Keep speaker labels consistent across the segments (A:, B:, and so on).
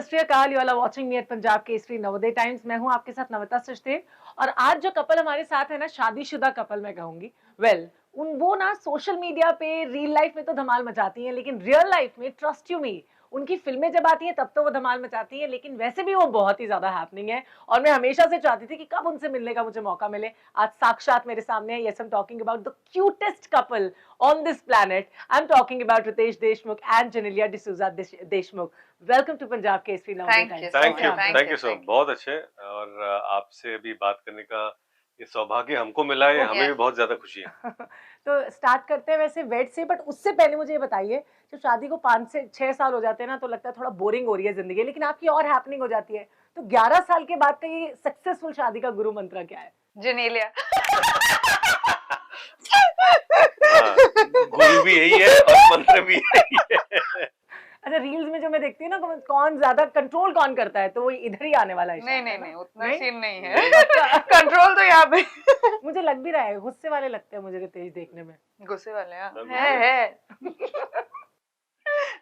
A: सत Shri Akal, you are watching me at Punjab Kesari Navodaya Times. मैं हूं आपके साथ नवता सचदेव। और आज जो कपल हमारे साथ है ना, शादीशुदा कपल मैं कहूंगी। वो ना सोशल मीडिया पे रियल लाइफ में तो धमाल मचाती हैं, लेकिन रियल लाइफ में ट्रस्ट यू मी उनकी फिल्में जब आती हैं तब तो वो धमाल मचाती हैं, लेकिन वैसे भी वो बहुत ही ज्यादा हैपनिंग है। और मैं हमेशा से चाहती थी कि कब उनसे मिलने का मुझे मौका मिले। आज साक्षात मेरे सामने है। Yes, I am talking about the cutest couple on this planet. I'm talking about Ritesh Deshmukh and Janelia D'Souza Deshmukh. Welcome to Punjab Kesari Nowadays Times.
B: Thank you सो बहुत अच्छे। और आपसे अभी बात करने का ये सौभाग्य हमको मिला है, हमें भी बहुत ज्यादा खुशी है।
A: तो स्टार्ट करते हैं वैसे वेट से, बट उससे पहले मुझे ये बताइए, जब शादी को 5 से 6 साल हो जाते हैं ना, तो लगता है थोड़ा बोरिंग हो रही है जिंदगी, लेकिन आपकी और हैपनिंग हो जाती है। तो 11 साल के बाद का ये सक्सेसफुल शादी का गुरु मंत्र क्या है?
C: जनेलिया।
B: गुरु भी यही है और मंत्र भी यही है।
A: अच्छा, रील्स में जो मैं देखती हूँ ना, कौन ज्यादा कंट्रोल कौन करता है, तो वो इधर ही आने वाला है।
C: नहीं, उतना सीन नहीं है। कंट्रोल तो यहाँ पे
A: मुझे लग भी रहा है, गुस्से वाले लगते हैं मुझे रितेश देखने में।
C: गुस्से वाले है।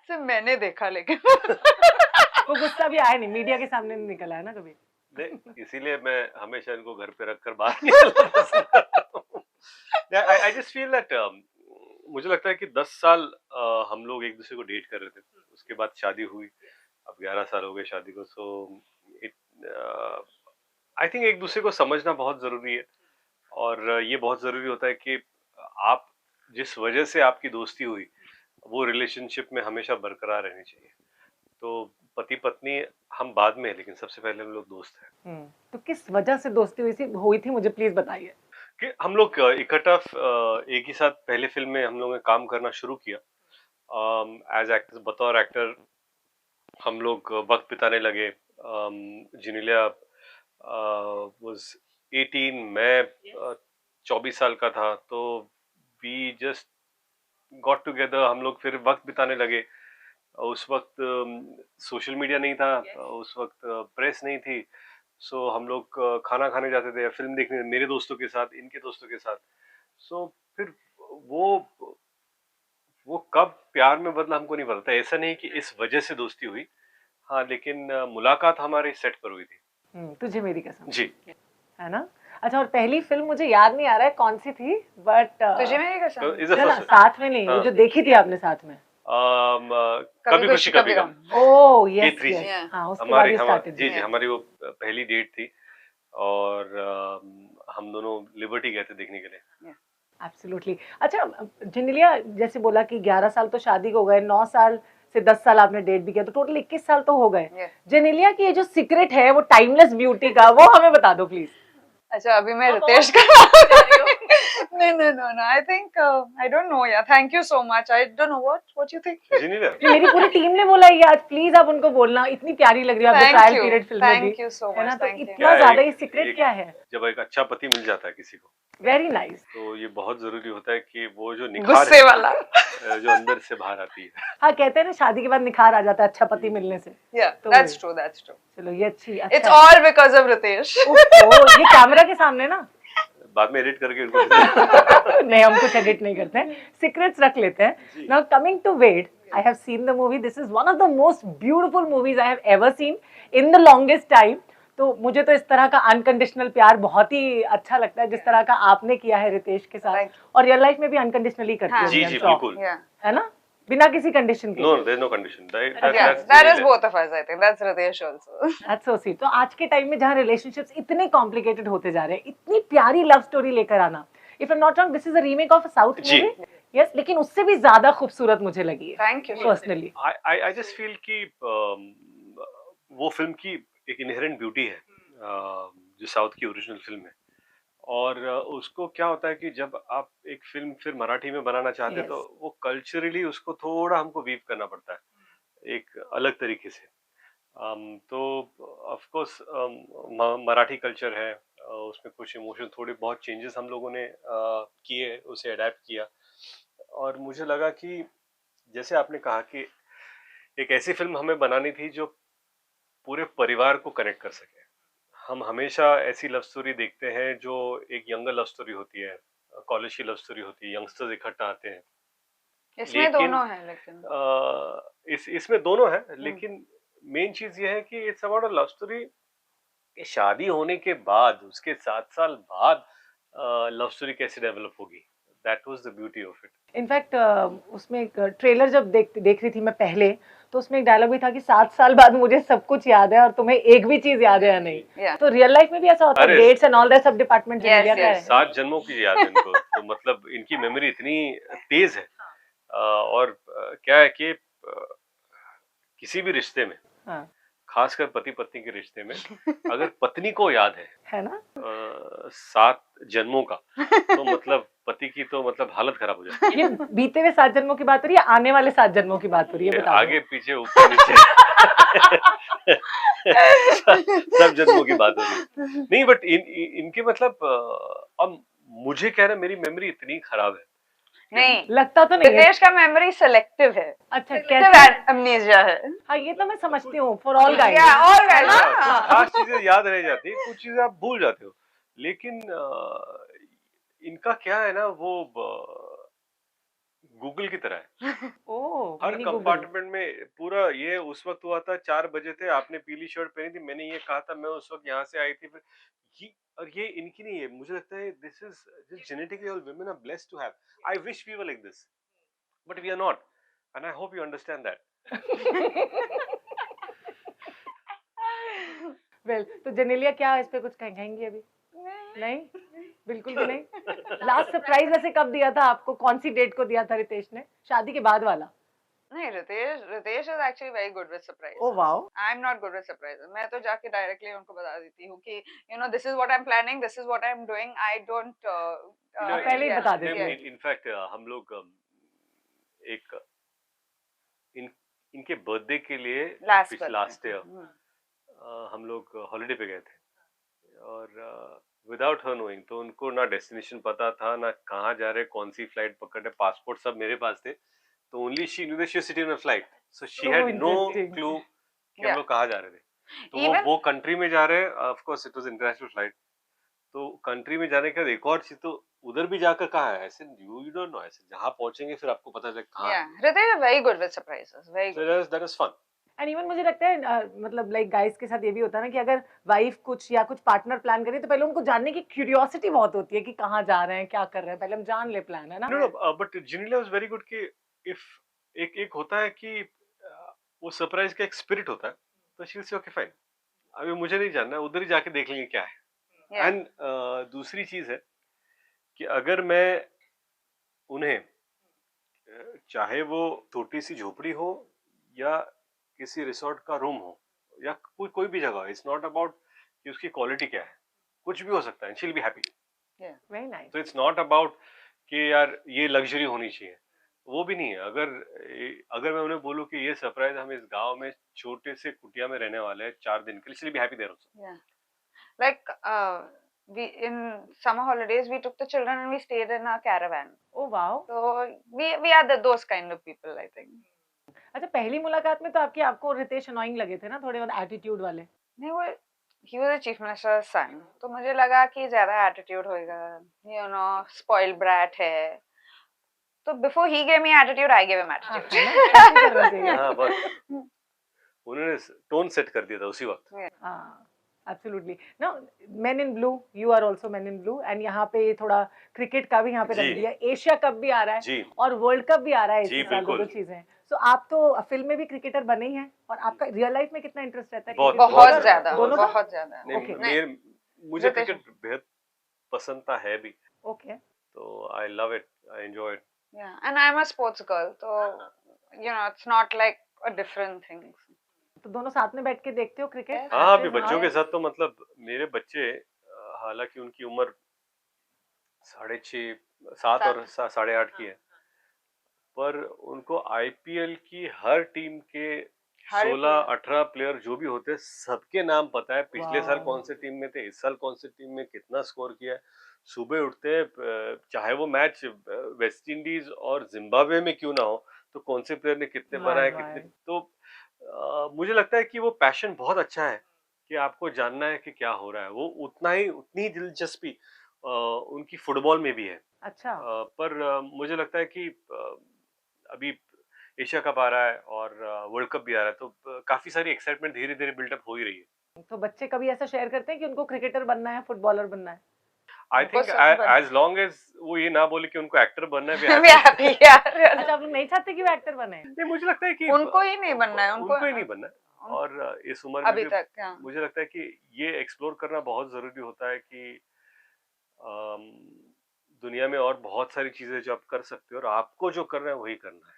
C: सिर्फ मैंने देखा, लेकिन
A: वो गुस्सा भी आया नहीं, मीडिया के सामने नहीं निकला है ना कभी।
B: नहीं, इसीलिए मैं हमेशा इनको घर पे रखकर बाहर निकलता। आई जस्ट फील दैट मुझे लगता है कि 10 साल हम लोग एक दूसरे को डेट कर रहे थे, उसके बाद शादी हुई, अब 11 साल हो गए शादी को। सो इट आई थिंक एक दूसरे को समझना बहुत जरूरी है, और ये बहुत जरूरी होता है कि आप जिस वजह से आपकी दोस्ती हुई वो रिलेशनशिप में हमेशा बरकरार रहनी चाहिए। तो पति पत्नी हम बाद में, लेकिन सबसे पहले हम लोग दोस्त हैं।
A: तो किस वजह से दोस्ती हुई थी मुझे प्लीज बताइए।
B: कि हम लोग इकट्ठा एक ही साथ पहले फिल्म में हम लोगों ने काम करना शुरू किया। एज एक्टर, बतौर एक्टर हम लोग वक्त बिताने लगे। जिनेलिया वाज 18, मैं 24 साल का था। तो वी जस्ट गॉट टुगेदर, हम लोग फिर वक्त बिताने लगे। उस वक्त सोशल मीडिया नहीं था, उस वक्त प्रेस नहीं थी। सो हम लोग खाना खाने जाते थे, फिल्म देखने, मेरे दोस्तों के साथ, इनके दोस्तों के साथ। सो फिर वो कब प्यार में बदला हमको नहीं पता। ऐसा नहीं कि इस वजह से दोस्ती हुई, हाँ, लेकिन मुलाकात हमारे सेट पर हुई थी।
A: तुझे मेरी कसम
B: जी,
A: है ना। अच्छा, और पहली फिल्म मुझे याद नहीं आ रहा है कौन सी थी, बट
C: तुझे मेरी कसम
A: साथ में नहीं, जो देखी थी आपने साथ में,
B: कभी खुशी कभी गम।
A: ओह यस, हाँ, उसके बाद ही स्टार्टेड।
B: जी, हमारी वो पहली डेट थी, और हम दोनों लिबर्टी गए थे देखने के लिए।
A: एब्सोल्युटली। अच्छा, जिनेलिया जैसे बोला कि 11 साल तो शादी को हो गए, 9 साल से 10 साल आपने डेट भी किया, तो टोटल 21 साल तो हो गए। जिनेलिया की ये जो सीक्रेट है वो टाइमलेस ब्यूटी का, वो हमें बता दो प्लीज।
C: अच्छा, अभी मैं रितेश का No. I think I don't know. Yeah, thank you so much. I don't know what you think.
A: मेरी पूरी टीम ने बोला ये आज, प्लीज आप उनको बोलना, इतनी प्यारी लग रही है आप ट्रायल पीरियड फिल्म में भी।
C: Thank you so much.
A: तो इतना ज्यादा ये सीक्रेट क्या है?
B: जब एक अच्छा पति मिल जाता है किसी को,
A: वेरी नाइस,
B: तो ये बहुत जरूरी होता है कि वो जो निखार
C: गुस्से वाला
B: जो अंदर से बाहर आती है।
A: हाँ, कहते हैं ना शादी के बाद निखार आ जाता है अच्छा पति मिलने से।
C: Yeah, that's true.
A: चलो ये अच्छी।
C: It's all because of Ritesh.
A: ये कैमरा के सामने ना,
B: बाद में एडिट करके
A: नहीं, हम कुछ एडिट नहीं करते हैं, सीक्रेट्स रख लेते हैं। Now coming to Ved, I have seen the movie, this is one of the most beautiful movies I have ever seen in the longest time. तो मुझे तो इस तरह का अनकंडीशनल प्यार बहुत ही अच्छा लगता है, जिस तरह का आपने किया है रितेश के साथ, और रियल लाइफ में भी अनकंडीशनली करते हैं।
B: जी बिल्कुल,
A: है ना, बिना किसी कंडीशन के।
B: No, there's no condition.
C: That is both of us, I think. That's Ritesh also.
A: That's so sweet. तो आज के टाइम में जहाँ रिलेशनशिप्स इतने कॉम्प्लिकेटेड होते जा रहे हैं, इतनी प्यारी लव स्टोरी लेकर आना, if I am not wrong this is a remake of a south movie. Yes, लेकिन उससे भी ज्यादा खूबसूरत मुझे लगी है।
C: Thank you.
A: Personally
B: I just feel कि वो फिल्म की एक इनहेरेंट ब्यूटी है, जो साउथ की ओरिजिनल फिल्म है। और उसको क्या होता है कि जब आप एक फिल्म फिर मराठी में बनाना चाहते हैं, तो वो कल्चरली उसको थोड़ा हमको वीव करना पड़ता है एक अलग तरीके से। तो ऑफ कोर्स मराठी कल्चर है, उसमें कुछ इमोशन थोड़े बहुत चेंजेस हम लोगों ने किए, उसे अडेप्ट किया। और मुझे लगा कि जैसे आपने कहा कि एक ऐसी फिल्म हमें बनानी थी जो पूरे परिवार को कनेक्ट कर सके। हम हमेशा ऐसी लव स्टोरी देखते हैं जो एक यंगर लव स्टोरी होती है, कॉलेज की लव स्टोरी होती है, यंगस्टर्स इकट्ठा आते हैं।
C: इसमें दोनों है, लेकिन
B: इसमें दोनों है, लेकिन मेन चीज ये है कि it's about a love story. शादी होने के बाद उसके 7 साल बाद लव स्टोरी कैसे डेवलप होगी, that was the beauty of it.
A: In fact उसमें एक ट्रेलर जब देख रही थी मैं पहले, तो उसमें एक डायलॉग भी था कि 7 साल बाद मुझे सब कुछ याद है और तुम्हें एक भी चीज याद है या नहीं।
C: Yeah.
A: तो रियल लाइफ में भी ऐसा होता है,
B: अरे,
A: डेट्स एंड ऑल दैट सब डिपार्टमेंट
C: Yes,
A: जेनेलिया का
C: yes.
A: है।
B: 7 जन्मों की याद है इनको। तो मतलब इनकी मेमोरी इतनी तेज है। और क्या है कि किसी भी रिश्ते में,
A: हाँ,
B: खासकर पति पत्नी के रिश्ते में, अगर पत्नी को याद
A: है ना?
B: 7 जन्मों का, तो मतलब पति की तो मतलब हालत खराब हो जाती है।
A: ये बीते हुए 7 जन्मों की बात हो रही है, आने वाले 7 जन्मों की बात हो रही है, बता दो।
B: आगे पीछे ऊपर नीचे सब जन्मों की बात हो रही है। नहीं, बट इनके मतलब अब मुझे कह रहे मेरी मेमोरी इतनी खराब है।
C: नहीं,
A: लगता तो नहीं है।
C: रितेश का मेमोरी सिलेक्टिव है,
A: अच्छा,
C: सिलेक्टिव
A: कैसे?
C: एमनेसिया है।
A: हाँ, ये तो मैं समझती हूँ, फॉर ऑल गाइस।
C: या ऑल गाइस।
B: कुछ खास चीजें याद रह जाती है, कुछ चीजें आप भूल जाते हो। लेकिन इनका क्या है ना, वो गूगल की तरह है।
A: ओह,
B: हर
A: मिनी गूगल।
B: कंपार्टमेंट में पूरा ये उस वक्त हुआ था, 4 बजे थे, आपने पीली शर्ट पहनी थी, मैंने ये कहा था, मैं उस वक्त यहाँ से आई थी, फिर ये, और ये इनकी नहीं है। मुझे लगता है this is just genetically all women are blessed to have. I wish we were like this, but we are not, and I hope you understand that.
A: Well, तो जेनेलिया क्या इस पे कुछ कहेंगी अभी? नहीं, बिल्कुल भी नहीं। लास्ट सरप्राइज ऐसे कब दिया था आपको, कौन सी डेट को दिया था रितेश ने? शादी के बाद वाला?
C: नहीं, Riteish is actually very good with surprise.
A: Oh wow.
C: I am not good with surprise. मैं तो जाके डायरेक्टली उनको बता देती हूँ कि you know this is what I am planning, this is what I am doing. I don't
A: पहले ही बता देती है।
B: इनफैक्ट हम लोग एक इनके बर्थडे के लिए लास्ट ईयर हम लोग हॉलिडे पे गए थे, और विदाउट हर नोइंग, तो उनको ना डेस्टिनेशन पता था, ना कहाँ जा रहे, कौन सी फ्लाइट पकड़े, पासपोर्ट सब मेरे पास थे, तो only she knew that she was sitting on a flight, so she had no
A: interesting.
B: Clue कि हम
C: Yeah.
B: लोग कहाँ जा रहे थे। तो
C: Even-
B: वो कंट्री में जा रहे हैं, of course it was international flight, तो कंट्री में जाने के बाद एक और चीज, तो उधर भी जाकर कहाँ है, ऐसे यू डोंट नो, ऐसे जहाँ पहुंचेंगे फिर आपको पता चले कहाँ है।
C: Riteish is very good with surprises, very
B: So
C: good.
B: that is fun.
A: And even मुझे लगता है मतलब लाइक गाइस के साथ ये भी होता है ना कि अगर वाइफ कुछ या कुछ पार्टनर प्लान करे तो पहले उनको जानने की क्यूरियोसिटी बहुत होती है कि कहाँ जा रहे हैं, क्या कर रहे हैं, पहले हम जान ले प्लान, है ना?
B: No, no, but Genelia was very good कि if एक होता है कि वो सरप्राइज का एक स्पिरिट होता है, तो शी से ओके फाइन, अभी मुझे नहीं जानना है, उधर ही जाके देख लेंगे क्या है। एंड दूसरी चीज है कि अगर मैं उन्हें चाहे वो छोटी सी झोपड़ी हो या किसी रिसोर्ट का रूम हो या कोई भी जगह, इट्स नॉट अबाउट कि उसकी क्वालिटी क्या है, कुछ भी हो सकता है, she will be happy.
A: Very nice.
B: तो इट्स नॉट अबाउट कि यार ये लग्जरी होनी चाहिए, वो भी नहीं है। अगर मैं उन्हें बोलूं कि ये सरप्राइज हम इस गांव में छोटे से कुटिया में रहने वाले हैं 4 दिन के लिए, she will be happy there also.
C: Yeah. Like we in summer holidays we took the children and we stayed in a caravan.
A: Oh wow.
C: So we are those kind of people, I think.
A: अच्छा, पहली मुलाकात में तो आपको Ritesh annoying लगे थे ना, थोड़े बहुत एटीट्यूड वाले?
C: नहीं, वो he was a chief minister's son, तो मुझे लगा कि ज्यादा एटीट्यूड होएगा, you know, spoiled brat है, तो before he gave me attitude I gave him attitude.
A: है ना? ऐसे करना चाहिए।
B: हाँ, बस उन्होंने टोन सेट कर दिया था उसी वक्त।
A: हाँ, absolutely. No, men in blue, you are also men in blue, and यहाँ पे थोड़ा क्रिकेट का भी यहाँ पे
B: जी।
A: रख दिया, एशिया कप भी आ रहा है
B: जी
A: और वर्ल्ड कप भी आ रहा है
B: जी,
A: इसी साल,
B: बिल्कुल।
A: दो चीजें। सो आप तो फिल्म में भी क्रिकेटर बने ही हैं, और आपका रियल लाइफ में कितना इंटरेस्ट रहता है?
B: बहुत
A: cricket में?
C: बहुत ज्यादा,
A: दोनों का?
C: बहुत ज्यादा।
B: नहीं,
A: Okay.
B: मुझे
C: रितेश-
B: क्रिकेट बेहद पसंद था, है भी,
A: ओके।
B: तो I love it, I enjoy it.
C: Yeah, and I'm a sports girl, so you know, it's not like a different thing.
A: तो दोनों साथ में बैठ के देखते हो क्रिकेट?
B: हाँ, अभी बच्चों के साथ तो मतलब मेरे बच्चे हालांकि उनकी उम्र 6.5, 7 और 8.5 की है, पर उनको आईपीएल की हर टीम के
C: हर
B: 16-18 प्लेयर जो भी होते हैं सबके नाम पता है, पिछले साल
A: वाह।
B: कौन से टीम में थे, इस साल कौन से टीम में कितना स्कोर किया है। सुबह उठते हैं, चाहे वो मैच वेस्ट इंडीज और जिम्बाब्वे में क्यों ना हो, तो कौन से प्लेयर ने कितने
A: वाह,
B: बनाए,
A: वाह।
B: कितने, तो मुझे लगता है कि वो पैशन बहुत अच्छा है कि आपको जानना है कि क्या हो रहा है। वो उतनी ही दिलचस्पी उनकी फुटबॉल में भी है।
A: अच्छा।
B: पर मुझे लगता है कि अभी एशिया कप आ रहा है और वर्ल्ड कप भी आ रहा है, तो काफी सारी एक्साइटमेंट धीरे धीरे बिल्डअप हो ही रही है।
A: तो बच्चे कभी ऐसा शेयर करते हैं कि उनको क्रिकेटर बनना है, फुटबॉलर बनना है?
B: आई
C: उनको
B: थिंक
C: सब बन
B: एज लॉन्ग एज वो ये ना बोले कि उनको एक्टर बनना है,
C: मैं happy यार
A: अच्छा, आप लोग नहीं चाहते कि वो एक्टर बने?
B: नहीं, मुझे लगता है कि
C: उनको ही नहीं बनना है,
B: उनको ही नहीं बनना है।
C: उन-
B: और इस उम्र में
C: अभी
B: भी
C: तक हाँ।
B: मुझे लगता है कि ये एक्सप्लोर करना बहुत जरूरी होता है कि अम, दुनिया में और बहुत सारी चीजें जो आप कर सकते हो और आपको जो करना है वही करना है,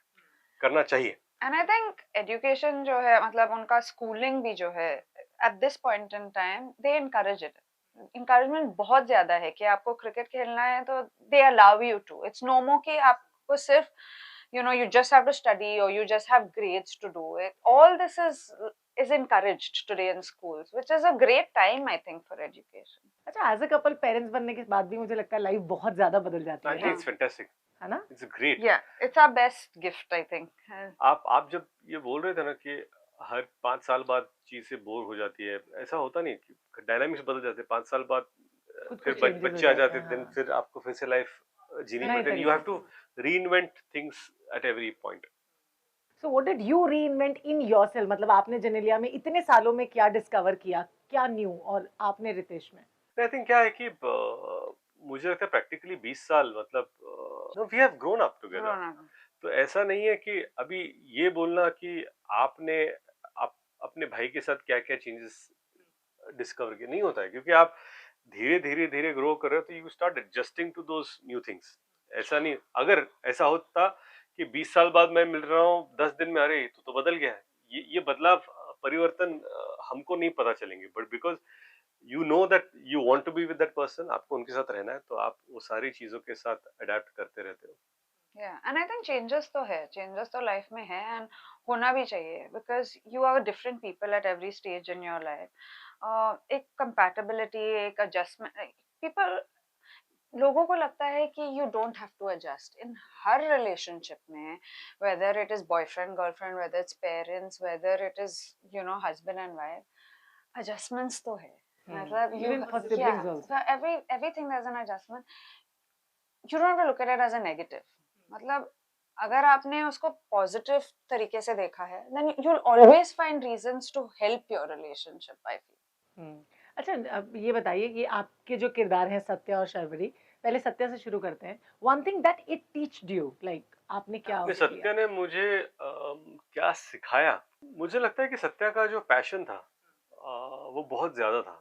B: करना चाहिए।
C: एंड आई थिंक एजुकेशन जो है मतलब उनका स्कूलिंग भी जो है at this point in time they encourage it. Encouragement बहुत ज्यादा है कि आपको क्रिकेट खेलना है तो they allow you to. It's no more कि आपको सिर्फ you just have to study or you just have grades to do it. All this is encouraged today in schools, which is a great time I think for education.
A: अच्छा, as a couple parents बनने के बाद भी मुझे लगता है life बहुत ज्यादा बदल जाती
B: आई
A: है
B: थिंक
A: ना?
B: इट्स फैंटास्टिक,
A: है ना?
B: It's great.
C: Yeah, it's our best gift I think.
B: आप जब ये बोल रहे थे ना कि हर 5 साल बाद चीजें बोर हो जाती है, ऐसा होता नहीं कि डायनामिक्स बदल जाते हैं 5 साल बाद।
A: कुछ
B: फिर
A: कुछ चेंजेस हो
B: बच्चे आ
A: जाते
B: जाते
A: हैं,
B: हैं, देन
A: हाँ,
B: फिर आपको फिर से लाइफ जीनी
A: नए
B: पड़ती है। यू
A: तरीके
B: हैव टू
A: से।
B: Reinvent things at every point.
A: So what did you reinvent in yourself? मतलब आपने जेनेलिया में इतने सालों में क्या डिस्कवर किया, क्या न्यू? और आपने रितेश में?
B: आई थिंक क्या है कि मुझे लगता है प्रैक्टिकली 20 साल मतलब we have grown up together.
C: Grown up.
B: तो ऐसा नहीं है कि अभी ये बोलना कि आपने आप अपने भाई के साथ क्या क्या चेंजेस डिस्कवर किए, नहीं होता है, क्योंकि आप धीरे धीरे धीरे ग्रो कर रहे हो तो you start adjusting to those new things. ऐसा नहीं, अगर ऐसा होता कि 20 साल बाद मैं मिल रहा हूँ 10 दिन में, अरे तो बदल गया है, ये बदलाव परिवर्तन हमको नहीं पता चलेंगे, but because you know that you want to be with that person, आपको उनके साथ रहना है, तो आप वो सारी चीजों के साथ अडेप्ट करते रहते हो।
C: Yeah, and I think changes तो है, changes तो life में है and होना भी चाहिए because you are different people at every stage in your life. एक compatibility, एक adjustment, people लोगों को लगता है कि you don't have to adjust in her relationship में, whether it is boyfriend girlfriend, whether it's parents, whether it is husband and wife, adjustments तो है। मतलब
A: Even for siblings also.
C: so everything there's an adjustment. You don't have to look at it as a negative. मतलब अगर आपने उसको positive तरीके से देखा है then you'll always find reasons to help your relationship I feel.
A: अच्छा, अब ये बताइए कि आपके जो किरदार हैं सत्या और शर्वरी, पहले सत्या से शुरू करते हैं। One thing that it teached you, like आपने क्या
B: कि
A: किया?
B: सत्या ने मुझे क्या सिखाया, मुझे लगता है कि सत्या का जो पैशन था वो बहुत ज्यादा था।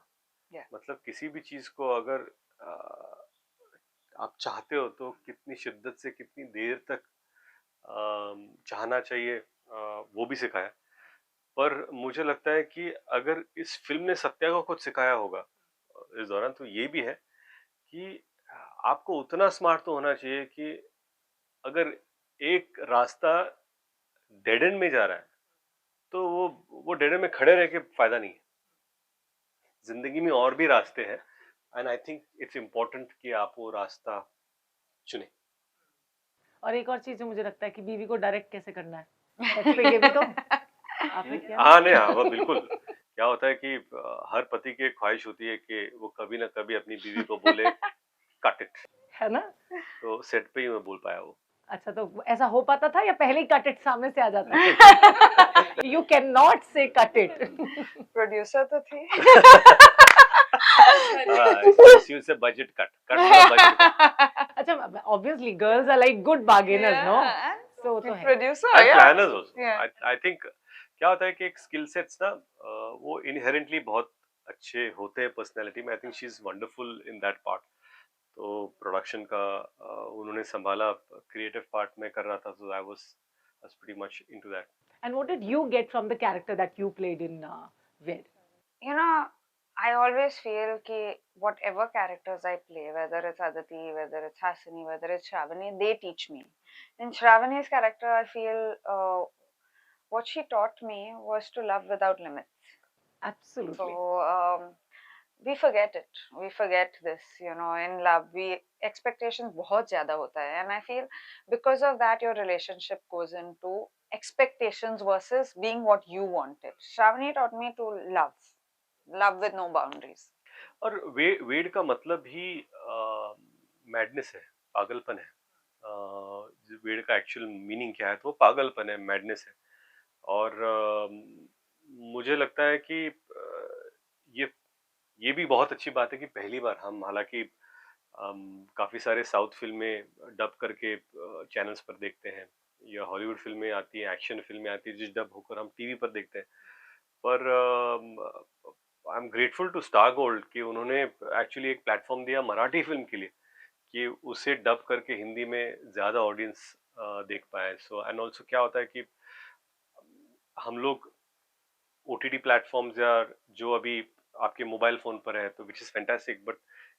C: Yeah.
B: मतलब किसी भी चीज को अगर आप चाहते हो तो कितनी शिद्दत से कितनी देर तक चाहना चाहिए, वो भी सिखाया। पर मुझे लगता है कि अगर इस फिल्म ने सत्या को कुछ सिखाया होगा इस दौरान, तो ये भी है कि आपको उतना स्मार्ट तो होना चाहिए कि अगर एक रास्ता डेड एंड में जा रहा है तो वो डेड एंड में खड़े रह के फायदा नहीं है। जिंदगी में और भी रास्ते हैं and I think it's important कि आप वो रास्ता चुने।
A: और एक और चीज जो मुझे लगता है कि बीवी को डायरेक्ट कैसे करना है, सेट पे ये भी तो आपने किया।
B: हाँ नहीं, हाँ वो बिल्कुल। क्या होता है कि हर पति की एक ख्वाहिश होती है कि वो कभी ना कभी अपनी बीवी को बोले कट इट,
A: है ना?
B: तो सेट पे ही मैं बोल पाया वो।
A: अच्छा, तो ऐसा हो पाता था या पहले ही कट इट सामने से आ जाता है? You can not say cut it.
C: Producer तो थी।
B: हाँ, से बजट कट बजट।
A: अच्छा, obviously girls are like good bargainers, no? So तो है।
C: प्रोड्यूसर
B: एंड
C: या
B: planners also.
C: Yeah.
B: I think क्या होता है कि एक स्किल सेट्स ना वो इनहेरेंटली बहुत अच्छे होते हैं पर्सनालिटी में। I think she is wonderful in that part. तो प्रोडक्शन का उन्होंने संभाला, क्रिएटिव पार्ट में कर रहा था, so I was pretty much into that.
A: And what did you get from the character that you played in Ved?
C: You know, I always feel कि whatever characters I play, whether it's Aditi, whether it's Hasini, whether it's Shravani, they teach me. In Shravani's character, I feel what she taught me was to love without limits.
A: Absolutely.
C: So we forget it. We forget this, in love. Expectations बहुत ज़्यादा होता है, and I feel because of that your relationship goes into expectations versus being what you wanted. Shravani taught me to love with no boundaries.
B: और वेड का मतलब ही madness है, पागलपन है। वेड का एक्चुअल मीनिंग क्या है, तो वो पागलपन है, मैडनेस है। और मुझे लगता है कि ये ये भी बहुत अच्छी बात है कि पहली बार हम, हालांकि काफी सारे साउथ फिल्में डब करके चैनल्स पर देखते हैं, या हॉलीवुड फिल्में आती हैं, एक्शन फिल्में आती हैं जिस डब होकर हम टीवी पर देखते हैं, पर I am grateful to Star Gold कि उन्होंने एक्चुअली एक प्लेटफॉर्म दिया मराठी फिल्म के लिए, कि उसे डब करके हिंदी में ज्यादा ऑडियंस देख पाए। सो एंड ऑल्सो क्या होता है कि हम लोग ओटीटी प्लेटफॉर्म्स या जो अभी आपके मोबाइल फोन पर है, तो which is fantastic, but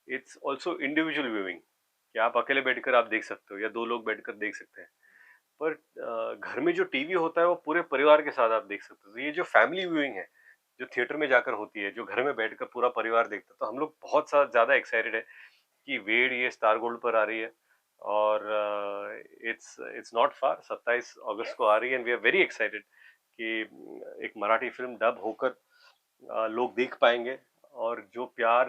B: it's also individual viewing, कि आप अकेले बैठकर आप देख सकते हो या दो लोग बैठकर देख सकते हैं। पर घर में जो टीवी होता है वो पूरे परिवार के साथ आप देख सकते हो। तो ये जो फैमिली व्यूइंग है, जो थिएटर में जाकर होती है, जो घर में बैठकर पूरा परिवार देखता है, तो हम लोग बहुत सा ज्यादा एक्साइटेड है कि वेड ये स्टार गोल्ड पर आ रही है। और इट्स इट्स नॉट फार, 27 अगस्त को आ रही है, and we are very excited कि एक मराठी फिल्म डब होकर लोग देख पाएंगे। और जो प्यार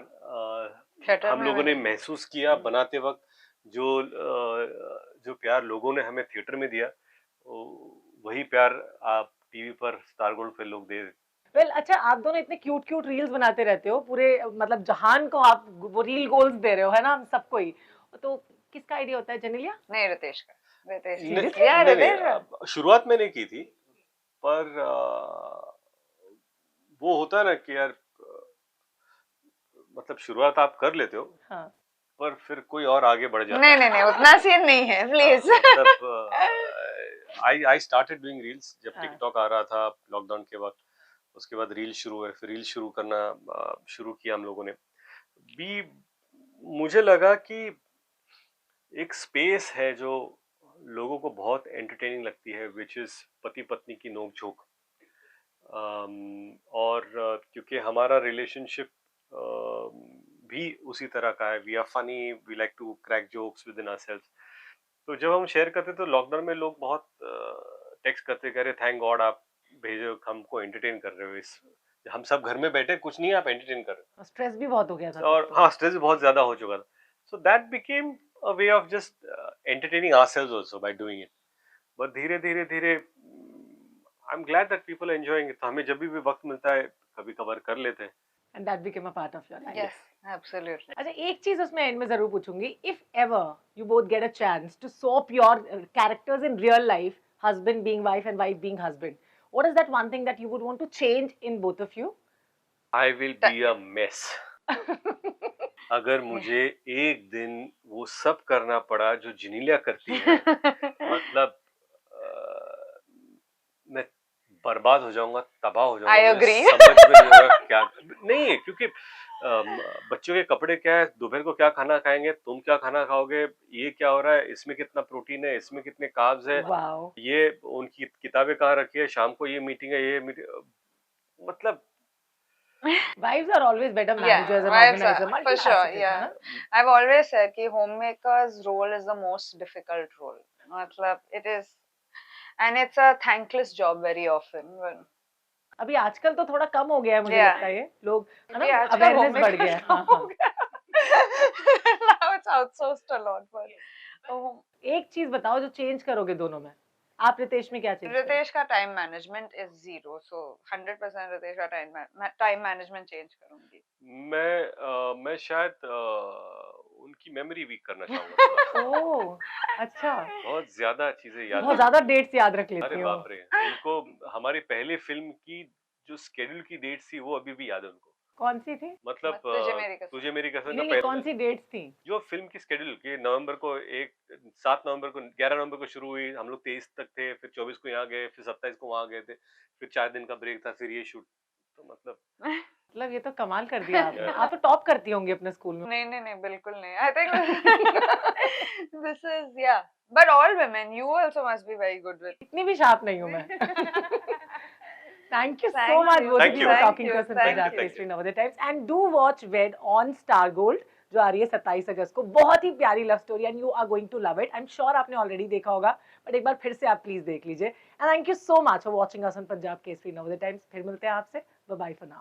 C: थिएटर
B: हम
C: में
B: लोगों ने
C: मिलेगा।
B: महसूस किया बनाते वक्त, जो प्यार लोगों ने हमें थिएटर में दिया, वही प्यार आप टीवी पर स्टार गोल्ड पे लोग दे।
A: वेल अच्छा, आप दोनों इतने क्यूट क्यूट रील्स बनाते रहते हो, पूरे मतलब जहान को आप वो रील गोल्स दे रहे हो, है ना, हम सबको ही। तो किसका आइडिया होता है, जनेलिया?
C: नहीं, रितेश का। रितेश
A: Seriously?
C: या
B: नहीं नहीं,
C: रितेश
B: शुरुआत मैंने की थी, पर वो होता है ना कि यार, मतलब शुरुआत आप कर लेते हो,
A: हाँ।
B: पर फिर कोई और आगे बढ़ जाता
C: नहीं
B: है।
C: नहीं नहीं, उतना सीन नहीं है, प्लीज।
B: मतलब आई स्टार्टेड डूइंग रील्स जब
A: हाँ।
B: टिकटॉक आ रहा था लॉकडाउन के वक्त। उसके बाद रील शुरू हुए, फिर रील शुरू करना शुरू किया हम लोगों ने भी। मुझे लगा कि एक स्पेस है जो लोगों को बहुत एंटरटेनिंग लगती है, विच इज पति पत्नी की नोकझोंक। और क्योंकि हमारा रिलेशनशिप भी उसी तरह का है, we are funny, we like to crack jokes within ourselves. तो जब हम शेयर करते तो लॉकडाउन में लोग बहुत टेक्स्ट करते, कह रहे थैंक गॉड आप भेजो, हमको एंटरटेन कर रहे हो। इस हम सब घर में बैठे, कुछ नहीं, आप एंटरटेन कर रहे
A: स्ट्रेस भी बहुत हो गया था
B: हो।
A: तब
B: और
A: तो।
B: हाँ, स्ट्रेस बहुत ज्यादा हो चुका था। So that became a way of just entertaining ourselves also by doing it. But धीरे धीरे धीरे I am glad that people enjoying it. तो हमें जब भी वक्त मिलता है कभी कभार कर लेते हैं।
A: And that became a part of your life.
C: Yes, absolutely.
A: अच्छा, एक चीज उसमें एंड में जरूर पूछूंगी, if ever you both get a chance to swap your characters in real life, husband being wife and wife being husband, what is that one thing that you would want to change in both of you?
B: I will be a mess. अगर मुझे एक दिन वो सब करना पड़ा जो जिनीलिया करती है, मतलब मैं बर्बाद हो जाऊंगा, तबाह हो जाऊंगा।
C: I
B: मुझे
C: agree.
B: समझ में नहीं होगा क्या। नहीं है, क्योंकि बच्चों के कपड़े क्या है, दोपहर को क्या खाना खाएंगे, तुम क्या खाना खाओगे, ये क्या हो रहा है, इसमें कितना प्रोटीन है, इसमें कितने कार्ब्स है,
A: वाओ।
B: ये उनकी किताबें कहाँ रखी है, शाम को ये मीटिंग है, ये मीटिंग, मतलब
A: Wives are always better
C: Yeah,
A: managers and
C: wives
A: organizer,
C: are for sure.
A: multifaceted, है
C: Yeah,
A: ना?
C: I've always said कि homemaker's role is the most difficult role. मतलब it is, and it's a thankless job very often.
A: अभी आजकल तो थोड़ा कम हो गया है, मुझे
C: Yeah.
A: लगता है ये लोग, है ना,
C: अभी आजकल
A: अवेयरनेस बढ़
C: homemaker
A: गया है।
C: कम
A: हाँ
C: हो
A: हाँ।
C: गया। Now it's outsourced a lot, but
A: एक चीज बताओ जो चेंज करोगे दोनों में। आप रितेश में क्या चेंज करोगे?
C: रितेश का टाइम मैनेजमेंट इज जीरो, सो 100% रितेश का टाइम मैनेजमेंट चेंज करूंगी।
B: मैं शायद उनकी मेमोरी वीक करना चाहूंगा थोड़ा।
A: ओह, अच्छा,
B: बहुत ज्यादा चीजें याद
A: बहुत
B: नहीं।
A: ज्यादा डेट्स याद रख
B: अरे
A: लेती हो।
B: बाप रे, उनको हमारी पहले फिल्म की जो स्केड्यूल की डेट थी वो अभी भी याद है उनको।
A: कौन सी थी?
B: मतलब
C: तुझे मेरी कसम।
B: तुझे मेरी कसम का
A: नहीं नहीं, कौन सी डेट्स थी?
B: जो फिल्म की स्केड्यूल की नवंबर को 7 नवंबर को, 11 नवंबर को शुरू हुई, हम लोग 23 तक थे, फिर 24 को यहाँ गए, फिर 27 को वहां गए थे, फिर 4 दिन का ब्रेक था, फिर ये शूट। तो
A: मतलब ये तो कमाल कर दिया आपने।
B: Yeah.
A: आप तो टॉप करती होंगी अपने स्कूल में।
C: नहीं नहीं नहीं, बिल्कुल नहीं। आई थिंक दिस इज, या, but all women, you also must be very good with.
A: इतनी भी शार्प नहीं हूँ मैं। Thank you so
C: Thank
A: much
C: you.
A: both of
B: Thank
A: you
B: you.
A: for talking
C: Thank
A: to
C: you.
A: us in
C: Thank
A: Punjab
B: you.
A: History Nowadays Times, and do watch Wed on Star Gold जो आ रही है 27 अगस्त को। बहुत ही प्यारी love story and you are going to love it. I am sure आपने already देखा होगा, बट एक बार फिर से आप प्लीज देख लीजिए। And thank you so much for watching us on Punjab Kesari Navodaya Times. फिर मिलते हैं आपसे। Bye bye for now.